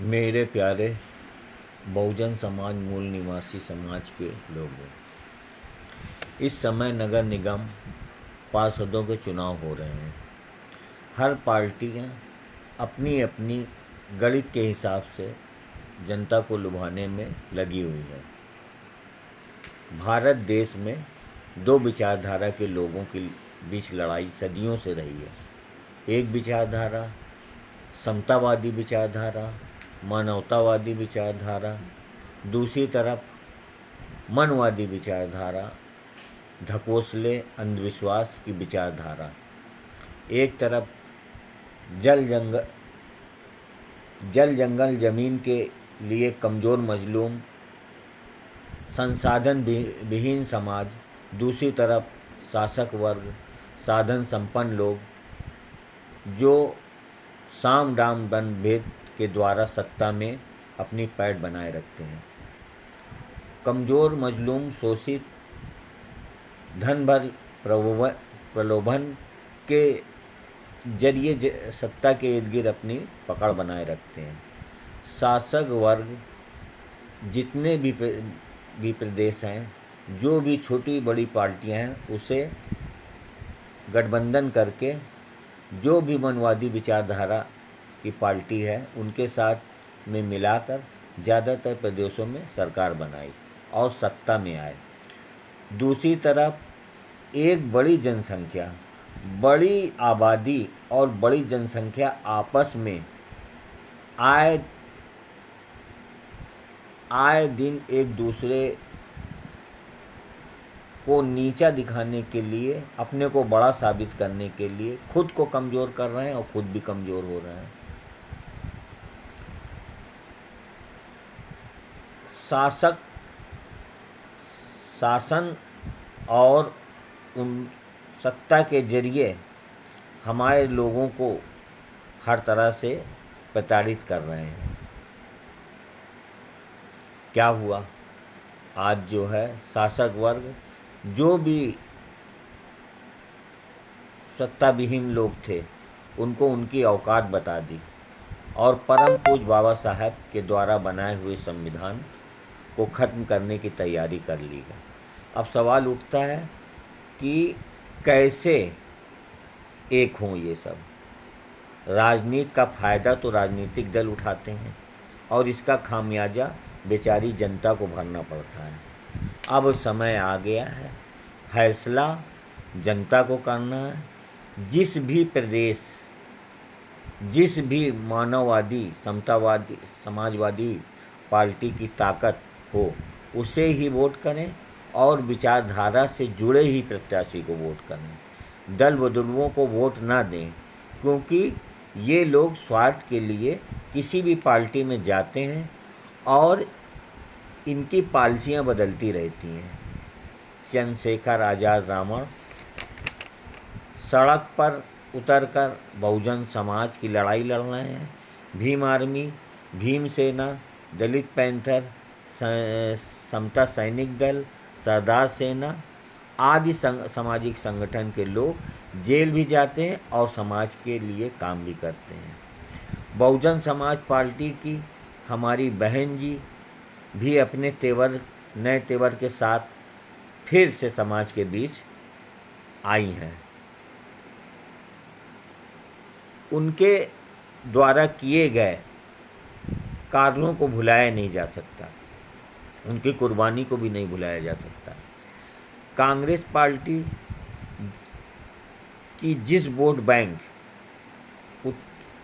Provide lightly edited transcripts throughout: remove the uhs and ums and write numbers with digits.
मेरे प्यारे बहुजन समाज मूल निवासी समाज के लोगों, इस समय नगर निगम पार्षदों के चुनाव हो रहे हैं। हर पार्टियां अपनी अपनी गणित के हिसाब से जनता को लुभाने में लगी हुई है। भारत देश में दो विचारधारा के लोगों के बीच लड़ाई सदियों से रही है। एक विचारधारा समतावादी विचारधारा, मानवतावादी विचारधारा, दूसरी तरफ मनवादी विचारधारा, ढकोसले अंधविश्वास की विचारधारा। एक तरफ जल जंगल ज़मीन के लिए कमज़ोर मजलूम संसाधन विहीन समाज, दूसरी तरफ शासक वर्ग साधन संपन्न लोग जो साम दाम दंड भेद के द्वारा सत्ता में अपनी पैठ बनाए रखते हैं। कमज़ोर मजलूम शोषित धन भर प्रलोभन के जरिए सत्ता के इर्द गिर्द अपनी पकड़ बनाए रखते हैं। शासक वर्ग जितने भी प्रदेश हैं, जो भी छोटी बड़ी पार्टियां हैं, उसे गठबंधन करके जो भी मनवादी विचारधारा की पार्टी है उनके साथ में मिलाकर ज़्यादातर प्रदेशों में सरकार बनाई और सत्ता में आए। दूसरी तरफ एक बड़ी जनसंख्या, बड़ी आबादी और बड़ी जनसंख्या आपस में आए दिन एक दूसरे को नीचा दिखाने के लिए, अपने को बड़ा साबित करने के लिए खुद को कमज़ोर कर रहे हैं और खुद भी कमज़ोर हो रहे हैं। शासन और उन सत्ता के जरिए हमारे लोगों को हर तरह से प्रताड़ित कर रहे हैं। क्या हुआ? आज जो है शासक वर्ग, जो भी सत्ता विहीन लोग थे, उनको उनकी औकात बता दी और परम पूज्य बाबा साहब के द्वारा बनाए हुए संविधान को ख़त्म करने की तैयारी कर ली है। अब सवाल उठता है कि कैसे एक हों ये सब। राजनीति का फ़ायदा तो राजनीतिक दल उठाते हैं और इसका खामियाजा बेचारी जनता को भरना पड़ता है। अब समय आ गया है, फैसला जनता को करना है। जिस भी प्रदेश, जिस भी मानववादी, समतावादी, समाजवादी पार्टी की ताकत हो, उसे ही वोट करें और विचारधारा से जुड़े ही प्रत्याशी को वोट करें। दल बदलुओं को वोट ना दें, क्योंकि ये लोग स्वार्थ के लिए किसी भी पार्टी में जाते हैं और इनकी पॉलिसियाँ बदलती रहती हैं। चंद्रशेखर आज़ाद रावण सड़क पर उतरकर बहुजन समाज की लड़ाई लड़ रहे हैं। भीम आर्मी, भीम सेना, दलित पैंथर, समता सैनिक दल, सरदार सेना आदि सामाजिक संगठन के लोग जेल भी जाते हैं और समाज के लिए काम भी करते हैं। बहुजन समाज पार्टी की हमारी बहन जी भी अपने नए तेवर के साथ फिर से समाज के बीच आई हैं। उनके द्वारा किए गए कार्यों को भुलाया नहीं जा सकता, उनकी कुर्बानी को भी नहीं भुलाया जा सकता। कांग्रेस पार्टी की जिस वोट बैंक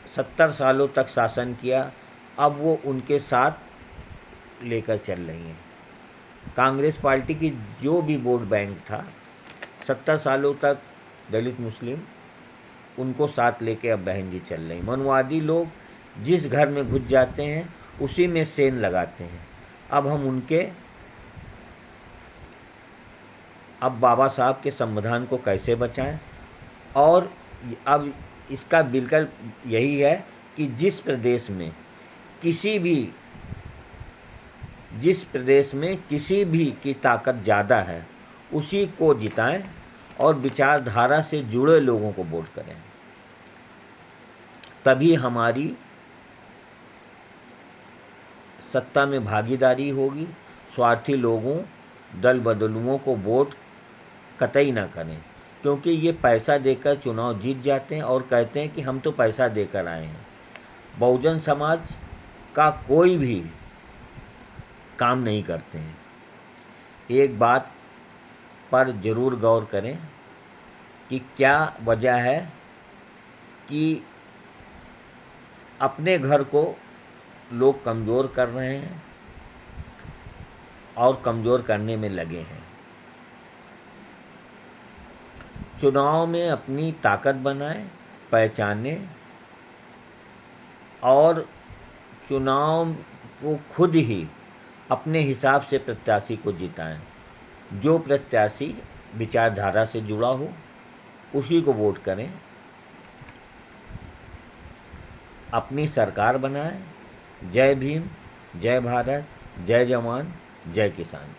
70 सालों तक शासन किया, अब वो उनके साथ लेकर चल रही हैं। कांग्रेस पार्टी की जो भी वोट बैंक था 70 सालों तक, दलित मुस्लिम, उनको साथ लेके अब बहन जी चल रही। मनवादी लोग जिस घर में घुस जाते हैं उसी में सेंध लगाते हैं। अब बाबा साहब के संविधान को कैसे बचाएं? और अब इसका विकल्प यही है कि जिस प्रदेश में किसी भी की ताकत ज़्यादा है उसी को जिताएं और विचारधारा से जुड़े लोगों को वोट करें। तभी हमारी सत्ता में भागीदारी होगी। स्वार्थी लोगों, दल बदलुओं को वोट कतई ना करें, क्योंकि ये पैसा देकर चुनाव जीत जाते हैं और कहते हैं कि हम तो पैसा देकर आए हैं। बहुजन समाज का कोई भी काम नहीं करते हैं। एक बात पर ज़रूर गौर करें कि क्या वजह है कि अपने घर को लोग कमज़ोर कर रहे हैं और कमज़ोर करने में लगे हैं। चुनाव में अपनी ताकत बनाएं, पहचानें और चुनाव को खुद ही अपने हिसाब से प्रत्याशी को जिताएं। जो प्रत्याशी विचारधारा से जुड़ा हो उसी को वोट करें। अपनी सरकार बनाएं। जय भीम, जय भारत, जय जवान, जय किसान।